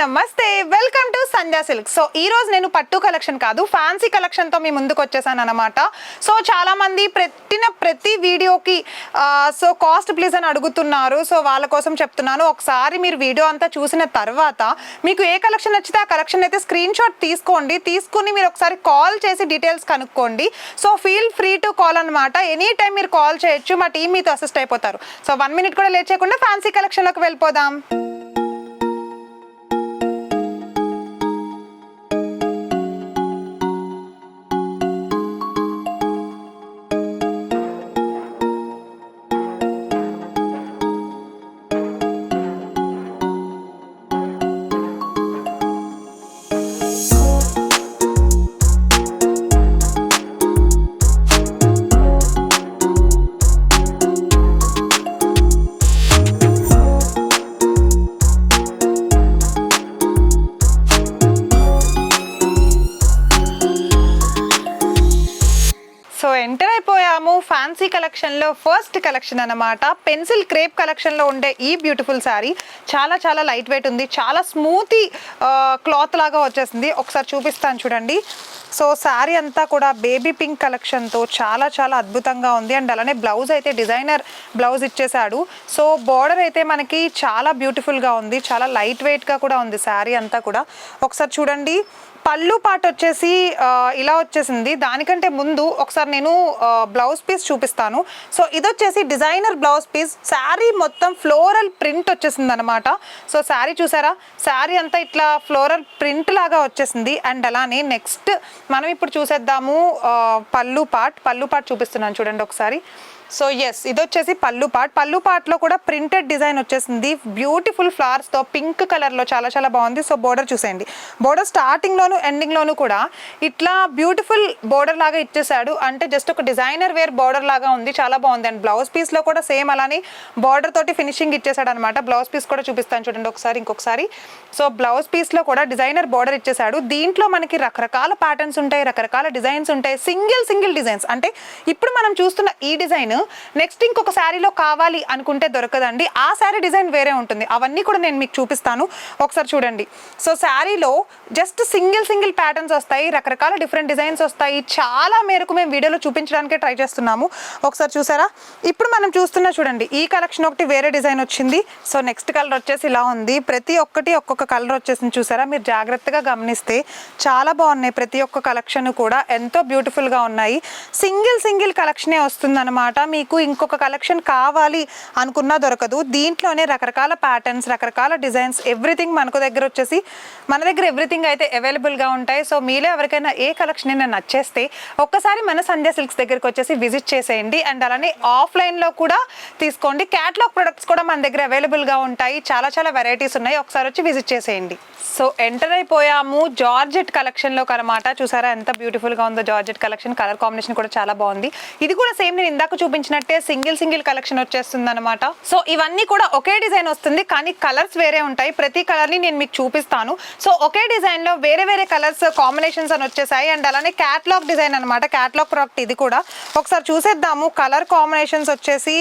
నమస్తే, welcome to Sandhya silk. So ఈ రోజు నేను పట్టు కలెక్షన్ కాదు, ఫ్యాన్సీ కలెక్షన్ తో మీ ముందుకు వచ్చేసాను అన్నమాట. సో చాలా మంది ప్రతి వీడియోకి సో కాస్ట్ ప్లీజ్ అని అడుగుతున్నారు. సో వాళ్ళ కోసం చెప్తున్నాను, ఒకసారి మీరు వీడియో అంతా చూసిన తర్వాత మీకు ఏ కలెక్షన్ నచ్చితే ఆ కలెక్షన్ అయితే స్క్రీన్ షాట్ తీసుకుని మీరు ఒకసారి కాల్ చేసి డీటెయిల్స్ కనుక్కోండి. So feel free to call అనమాట. ఎనీ టైం మీరు కాల్ చేయొచ్చు, మా టీం మీతో అసిస్ట్ అయిపోతారు. సో 1 minute కూడా లేట్ చేయకుండా ఫ్యాన్సీ కలెక్షన్ లోకి వెళ్ళిపోదాం. సో ఎంటర్ అయిపోయాము ఫ్యాన్సీ కలెక్షన్లో. ఫస్ట్ కలెక్షన్ అన్నమాట, పెన్సిల్ క్రేప్ కలెక్షన్లో ఉండే ఈ బ్యూటిఫుల్ శారీ. చాలా చాలా లైట్ వెయిట్ ఉంది, చాలా స్మూతీ క్లాత్ లాగా వచ్చేసింది. ఒకసారి చూపిస్తాను చూడండి. సో శారీ అంతా కూడా బేబీ పింక్ కలెక్షన్తో చాలా చాలా అద్భుతంగా ఉంది. అండ్ అలానే బ్లౌజ్ అయితే డిజైనర్ బ్లౌజ్ ఇచ్చేసాడు. సో బార్డర్ అయితే మనకి చాలా బ్యూటిఫుల్గా ఉంది, చాలా లైట్ వెయిట్గా కూడా ఉంది శారీ అంతా కూడా. ఒకసారి చూడండి, పళ్ళు పార్ట్ వచ్చేసి ఇలా వచ్చేసింది. దానికంటే ముందు ఒకసారి నేను బ్లౌజ్ పీస్ చూపిస్తాను. సో ఇది వచ్చేసి డిజైనర్ బ్లౌజ్ పీస్. శారీ మొత్తం ఫ్లోరల్ ప్రింట్ వచ్చేసింది అనమాట. సో శారీ చూసారా, శారీ అంతా ఇట్లా ఫ్లోరల్ ప్రింట్ లాగా వచ్చేసింది. అండ్ అలానే నెక్స్ట్ మనం ఇప్పుడు చూసేద్దాము పళ్ళు పార్ట్ చూపిస్తున్నాను చూడండి ఒకసారి. సో ఎస్, ఇది వచ్చేసి పళ్ళు పార్ట్లో కూడా ప్రింటెడ్ డిజైన్ వచ్చేసింది బ్యూటిఫుల్ ఫ్లవర్స్తో పింక్ కలర్లో, చాలా చాలా బాగుంది. సో బోర్డర్ చూసేయండి, బోర్డర్ స్టార్టింగ్లోను ఎండింగ్లోను కూడా ఇట్లా బ్యూటిఫుల్ బోర్డర్ లాగా ఇచ్చేసాడు. అంటే జస్ట్ ఒక డిజైనర్ వేర్ బోర్డర్ లాగా ఉంది, చాలా బాగుంది. అండ్ బ్లౌజ్ పీస్లో కూడా సేమ్ అలానే బోర్డర్ తోటి ఫినిషింగ్ ఇచ్చేసాడు అనమాట. బ్లౌజ్ పీస్ కూడా చూపిస్తాను చూడండి ఇంకొకసారి. సో బ్లౌజ్ పీస్లో కూడా డిజైనర్ బోర్డర్ ఇచ్చేసాడు. దీంట్లో మనకి రకరకాల ప్యాటర్న్స్ ఉంటాయి, రకరకాల డిజైన్స్ ఉంటాయి. సింగిల్ డిజైన్స్, అంటే ఇప్పుడు మనం చూస్తున్న ఈ డిజైన్ నెక్స్ట్ ఇంకొక శారీలో కావాలి అనుకుంటే దొరకదండి. ఆ శారీ డిజైన్ వేరే ఉంటుంది. అవన్నీ కూడా నేను మీకు చూపిస్తాను, ఒకసారి చూడండి. సో శారీలో జస్ట్ సింగిల్ ప్యాటర్న్స్ వస్తాయి, రకరకాల డిఫరెంట్ డిజైన్స్ వస్తాయి. చాలా మేరకు మేము వీడియోలో చూపించడానికే ట్రై చేస్తున్నాము. ఒకసారి చూసారా, ఇప్పుడు మనం చూస్తున్నా చూడండి, ఈ కలెక్షన్ ఒకటి వేరే డిజైన్ వచ్చింది. సో నెక్స్ట్ కలర్ వచ్చేసి ఇలా ఉంది. ప్రతి ఒక్కటి ఒక్కొక్క కలర్ వచ్చేసింది చూసారా. మీరు జాగ్రత్తగా గమనిస్తే చాలా బాగున్నాయి. ప్రతి ఒక్క కలెక్షన్ కూడా ఎంతో బ్యూటిఫుల్గా ఉన్నాయి. సింగిల్ కలెక్షనే వస్తుంది అనమాట. మీకు ఇంకొక కలెక్షన్ కావాలి అనుకున్నా దొరకదు. దీంట్లోనే రకరకాల ప్యాటర్న్స్, రకరకాల డిజైన్స్, ఎవ్రీథింగ్ మన దగ్గర ఎవ్రీథింగ్ అయితే అవైలబుల్గా ఉంటాయి. సో మీలో ఎవరికైనా ఏ కలెక్షన్ అయినా నచ్చేస్తే ఒక్కసారి మన సంధ్యా సిల్క్స్ దగ్గరికి వచ్చేసి విజిట్ చేసేయండి. అండ్ అలానే ఆఫ్లైన్లో కూడా తీసుకోండి. క్యాటలాగ్ ప్రొడక్ట్స్ కూడా మన దగ్గర అవైలబుల్గా ఉంటాయి. చాలా చాలా వెరైటీస్ ఉన్నాయి, ఒకసారి వచ్చి విజిట్ చేసేయండి. సో ఎంటర్ అయిపోయాము జార్జెట్ కలెక్షన్లోకి అనమాట. చూసారా ఎంత బ్యూటిఫుల్గా ఉందో జార్జెట్ కలెక్షన్. కలర్ కాంబినేషన్ కూడా చాలా బాగుంది. ఇది కూడా సేమ్ నేను ఇందాక చూపించినట్టే సింగిల్ కలెక్షన్ వచ్చేస్తుంది అనమాట. సో ఇవన్నీ కూడా ఒకే డిజైన్ వస్తుంది, కానీ కలర్స్ వేరే ఉంటాయి. ప్రతి కలర్ని నేను మీకు చూపిస్తాను. సో ఒకే డిజైన్లో వేరే కలర్స్ కాంబినేషన్స్ అని వచ్చేసాయి. అండ్ అలానే క్యాటలాగ్ డిజైన్ అనమాట, క్యాటలాగ్ ప్రోడక్ట్ ఇది కూడా. ఒకసారి చూసేద్దాము. కలర్ కాంబినేషన్స్ వచ్చేసి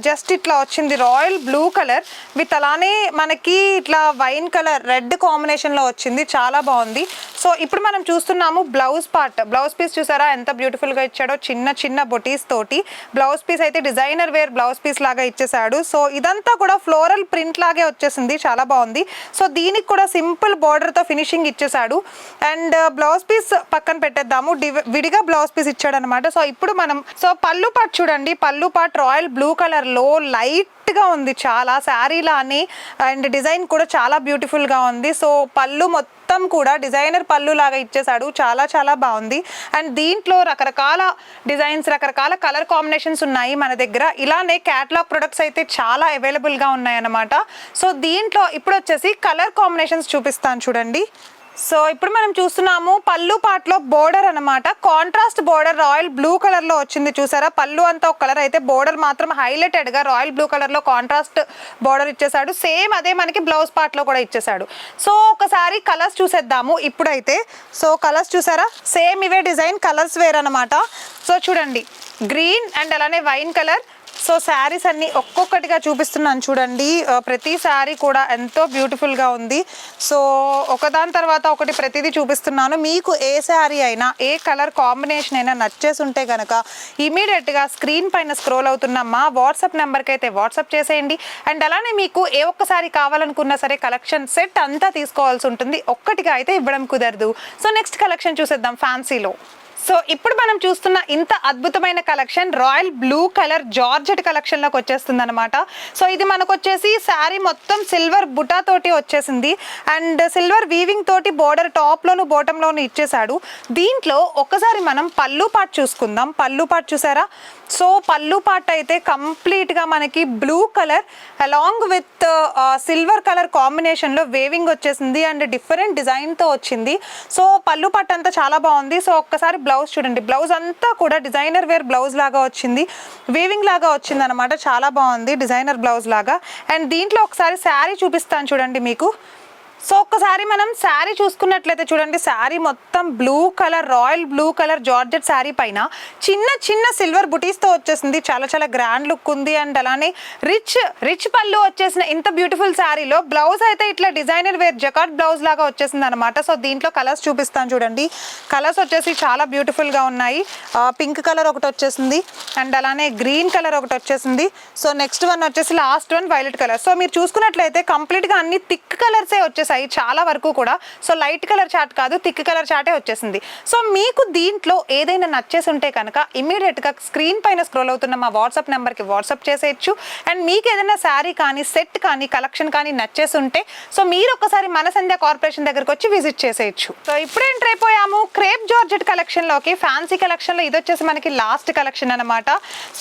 జస్ట్ ఇట్లా వచ్చింది, రాయల్ బ్లూ కలర్ విత్ అలానే మనకి ఇట్లా వైన్ కలర్ రెడ్ కాంబినేషన్లో వచ్చింది, చాలా బాగుంది. సో ఇప్పుడు మనం చూస్తున్నాము బ్లౌజ్ పీస్ చూసారా ఎంత బ్యూటిఫుల్గా ఇచ్చాడో. చిన్న బొటీస్ తోటి బ్లౌజ్ పీస్ అయితే డిజైనర్ వేర్ బ్లౌజ్ పీస్ లాగా ఇచ్చేసాడు. సో ఇదంతా కూడా ఫ్లోరల్ ప్రింట్ లాగే వచ్చేసింది, చాలా బాగుంది. సో దీనికి కూడా సింపుల్ బార్డర్తో ఫినిషింగ్ ఇచ్చేసాడు. అండ్ బ్లౌజ్ పీస్ పక్కన పెట్టేద్దాము, విడిగా బ్లౌజ్ పీస్ ఇచ్చాడు అనమాట. సో ఇప్పుడు మనం పళ్ళు పార్ట్ చూడండి. పళ్ళు పార్ట్ రాయల్ బ్లూ కలర్లో లైట్ గా ఉంది చాలా శారీలాని. అండ్ డిజైన్ కూడా చాలా బ్యూటిఫుల్ గా ఉంది. సో పళ్ళు మొత్తం కూడా డిజైనర్ పళ్ళు లాగా ఇచ్చేసాడు, చాలా చాలా బాగుంది. అండ్ దీంట్లో రకరకాల డిజైన్స్, రకరకాల కలర్ కాంబినేషన్స్ ఉన్నాయి మన దగ్గర. ఇలానే క్యాటలాగ్ ప్రొడక్ట్స్ అయితే చాలా అవైలబుల్ గా ఉన్నాయి అన్నమాట. సో దీంట్లో ఇప్పుడు వచ్చేసి కలర్ కాంబినేషన్స్ చూపిస్తాను చూడండి. సో ఇప్పుడు మనం చూస్తున్నాము పళ్ళు పార్ట్లో బోర్డర్ అనమాట. Contrast border royal blue colour లో వచ్చింది చూసారా. పళ్ళు అంతా ఒక కలర్ అయితే బోర్డర్ మాత్రం హైలైటెడ్ గా రాయల్ బ్లూ కలర్ లో కాంట్రాస్ట్ బోర్డర్ ఇచ్చేసాడు. సేమ్ అదే మనకి బ్లౌజ్ పార్ట్ లో కూడా ఇచ్చేసాడు. సో ఒకసారి కలర్స్ చూసేద్దాము ఇప్పుడైతే. సో కలర్స్ చూసారా, సేమ్ ఇవే డిజైన్, కలర్స్ వేర్ అనమాట. సో చూడండి, గ్రీన్ అండ్ అలానే వైన్ కలర్, సో శారీస్ అన్ని ఒక్కొక్కటిగా చూపిస్తున్నాను చూడండి. ప్రతి శారీ కూడా ఎంతో బ్యూటిఫుల్గా ఉంది. సో ఒకదాని తర్వాత ఒకటి ప్రతిదీ చూపిస్తున్నాను. మీకు ఏ శారీ అయినా ఏ కలర్ కాంబినేషన్ అయినా నచ్చేసి ఉంటే కనుక ఇమీడియట్గా స్క్రీన్ పైన స్క్రోల్ అవుతున్న మా వాట్సాప్ నెంబర్కి అయితే వాట్సాప్ చేసేయండి. అండ్ అలానే మీకు ఏ ఒక్కసారి కావాలనుకున్నా సరే కలెక్షన్ సెట్ అంతా తీసుకోవాల్సి ఉంటుంది, ఒక్కటిగా అయితే ఇవ్వడం కుదరదు. సో నెక్స్ట్ కలెక్షన్ చూసేద్దాం ఫ్యాన్సీలో. సో ఇప్పుడు మనం చూస్తున్న ఇంత అద్భుతమైన collection royal blue colour georgette కలెక్షన్లోకి వచ్చేస్తుంది అనమాట. సో ఇది మనకు వచ్చేసి శారీ మొత్తం సిల్వర్ బుటా తోటి వచ్చేసింది అండ్ సిల్వర్ వీవింగ్ తోటి బోర్డర్ టాప్లోను బాటంలోను ఇచ్చేసాడు. దీంట్లో ఒక్కసారి మనం పళ్ళు పార్ట్ చూసుకుందాం. పళ్ళు పార్ట్ చూసారా? సో పళ్ళు పార్ట్ అయితే కంప్లీట్గా మనకి blue colour along with silver colour కాంబినేషన్లో వేవింగ్ వచ్చేసింది అండ్ డిఫరెంట్ డిజైన్తో వచ్చింది. సో పళ్ళు పార్ట్ అంతా చాలా బాగుంది. సో ఒక్కసారి బ్లౌజ్ చూడండి. బ్లౌజ్ అంతా కూడా డిజైనర్ వేర్ బ్లౌజ్ లాగా వచ్చింది, వీవింగ్ లాగా వచ్చింది అనమాట. చాలా బాగుంది డిజైనర్ బ్లౌజ్ లాగా. అండ్ దీంట్లో ఒకసారి శారీ చూపిస్తాను చూడండి మీకు. సో ఒక్కసారి మనం శారీ చూసుకున్నట్లయితే చూడండి, శారీ మొత్తం blue colour royal blue colour georgette sari పైన చిన్న చిన్న సిల్వర్ బుటీస్తో వచ్చేసింది. చాలా చాలా గ్రాండ్ లుక్ ఉంది అండ్ అలానే రిచ్ పళ్ళు వచ్చేసిన ఇంత బ్యూటిఫుల్ శారీలో బ్లౌజ్ అయితే ఇట్లా డిజైనర్ వేర్ జకార్డ్ బ్లౌజ్ లాగా వచ్చేసింది అనమాట. సో దీంట్లో కలర్స్ చూపిస్తాను చూడండి. కలర్స్ వచ్చేసి చాలా బ్యూటిఫుల్గా ఉన్నాయి. పింక్ కలర్ ఒకటి వచ్చేసింది అండ్ అలానే గ్రీన్ కలర్ ఒకటి వచ్చేసింది. సో నెక్స్ట్ వన్ వచ్చేసి last one violet colour. So మీరు చూసుకున్నట్లయితే కంప్లీట్గా అన్ని థిక్ కలర్సే వచ్చేసాయి చాలా వరకు కూడా. సో లైట్ కలర్ చార్ట్ కాదు, థిక్ కలర్ చార్టే వచ్చేసింది. సో మీకు దీంట్లో ఏదైనా నచ్చేసి ఉంటే కనుక ఇమీడియట్గా స్క్రీన్ పైన స్క్రోల్ అవుతున్న మా వాట్సాప్ నెంబర్కి వాట్సాప్ చేసేయచ్చు. అండ్ మీకు ఏదైనా శారీ కానీ సెట్ కానీ కలెక్షన్ కానీ నచ్చేసి ఉంటే సో మీరు ఒక్కసారి మన సంధ్య కార్పొరేషన్ దగ్గరకు వచ్చి విజిట్ చేసేయచ్చు. సో ఇప్పుడు ఎంటర్ అయిపోయాము క్రేప్ జార్జెట్ కలెక్షన్లోకి. ఫ్యాన్సీ కలెక్షన్లో ఇది వచ్చేసి మనకి లాస్ట్ కలెక్షన్ అనమాట.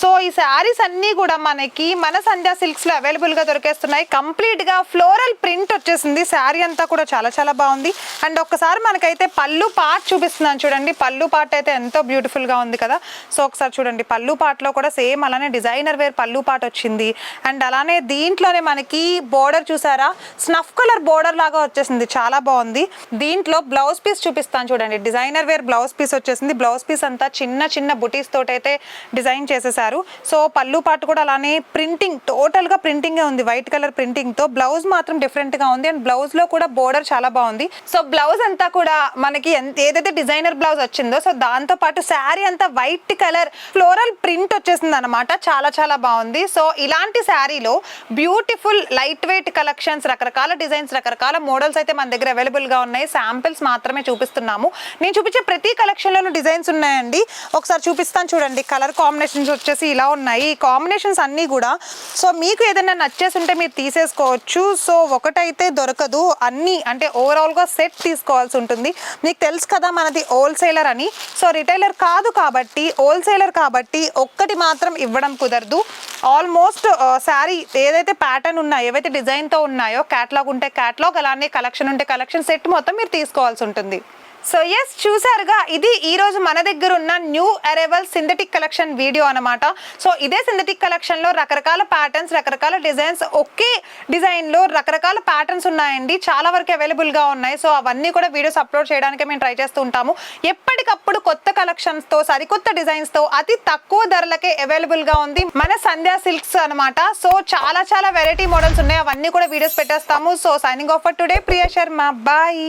సో ఈ శారీస్ అన్నీ కూడా మనకి మన సంధ్య సిల్క్స్లో అవైలబుల్గా దొరికేస్తున్నాయి. కంప్లీట్గా ఫ్లోరల్ ప్రింట్ వచ్చేసింది. శారీ అంతా కూడా చాలా చాలా బాగుంది. అండ్ ఒక్కసారి మనకైతే పళ్ళు పార్ట్ చూపిస్తున్నాను చూడండి. పళ్ళు పార్ట్ అయితే ఎంతో బ్యూటిఫుల్ గా ఉంది కదా. సో ఒకసారి చూడండి, పళ్ళు పార్ట్ లో కూడా సేమ్ అలానే డిజైనర్ వేర్ పళ్ళు పార్ట్ వచ్చింది. అండ్ అలానే దీంట్లోనే మనకి బోర్డర్ చూసారా, స్నఫ్ కలర్ బోర్డర్ లాగా వచ్చేసింది, చాలా బాగుంది. దీంట్లో బ్లౌజ్ పీస్ చూపిస్తాను చూడండి. డిజైనర్ వేర్ బ్లౌజ్ పీస్ వచ్చేసింది. బ్లౌజ్ పీస్ అంతా చిన్న చిన్న బుటీస్ తోటి అయితే డిజైన్ చేసేసారు. సో పళ్ళు పార్ట్ కూడా అలానే ప్రింటింగ్ టోటల్ గా ప్రింటింగ్ ఉంది, వైట్ కలర్ ప్రింటింగ్ తో. బ్లౌజ్ మాత్రం డిఫరెంట్ గా ఉంది అండ్ బ్లౌజ్ లో కూడా బోర్డర్ చాలా బాగుంది. సో బ్లౌజ్ అంతా కూడా మనకి ఏదైతే డిజైనర్ బ్లౌజ్ వచ్చిందో సో దాంతో పాటు శారీ అంతా వైట్ కలర్ ఫ్లోరల్ ప్రింట్ వచ్చేసింది అనమాట. చాలా చాలా బాగుంది. సో ఇలాంటి శారీలో బ్యూటిఫుల్ లైట్ వెయిట్ కలెక్షన్స్, రకరకాల డిజైన్స్, రకరకాల మోడల్స్ అయితే మన దగ్గర అవైలబుల్ గా ఉన్నాయి. శాంపిల్స్ మాత్రమే చూపిస్తున్నాము. నేను చూపించే ప్రతి కలెక్షన్ లోనూ డిజైన్స్ ఉన్నాయండి. ఒకసారి చూపిస్తాను చూడండి. కలర్ కాంబినేషన్స్ వచ్చేసి ఇలా ఉన్నాయి. ఈ కాంబినేషన్స్ అన్ని కూడా సో మీకు ఏదైనా నచ్చేసి ఉంటే మీరు తీసేసుకోవచ్చు. సో ఒకటైతే దొరకదు, అన్ని అంటే ఓవరాల్గా సెట్ తీసుకోవాల్సి ఉంటుంది. మీకు తెలుసు కదా మనది హోల్సేలర్ అని. సో రిటైలర్ కాదు కాబట్టి హోల్సేలర్ కాబట్టి ఒక్కటి మాత్రం ఇవ్వడం కుదరదు. ఆల్మోస్ట్ శారీ ఏదైతే ప్యాటర్న్ ఉన్నాయో, ఏవైతే డిజైన్తో ఉన్నాయో, క్యాటలాగ్ ఉంటే క్యాటలాగ్, అలానే కలెక్షన్ ఉంటే కలెక్షన్, సెట్ మొత్తం మీరు తీసుకోవాల్సి ఉంటుంది. సో ఎస్, చూసారుగా, ఇది ఈరోజు మన దగ్గర ఉన్న new arrival synthetic collection video అనమాట. సో ఇదే సింథటిక్ కలెక్షన్లో రకరకాల ప్యాటర్న్స్, రకరకాల డిజైన్స్, ఒకే డిజైన్లో రకరకాల ప్యాటర్న్స్ ఉన్నాయండి. చాలా వరకు అవైలబుల్గా ఉన్నాయి. సో అవన్నీ కూడా వీడియోస్ అప్లోడ్ చేయడానికి మేము ట్రై చేస్తూ ఉంటాము. ఎప్పటికప్పుడు కొత్త కలెక్షన్స్తో, సరికొత్త డిజైన్స్తో, అతి తక్కువ ధరలకే అవైలబుల్గా ఉంది మన సంధ్యా సిల్క్స్ అనమాట. సో చాలా చాలా వెరైటీ మోడల్స్ ఉన్నాయి. అవన్నీ కూడా వీడియోస్ పెట్టేస్తాము. So signing off for today, Priya Sharma, bye.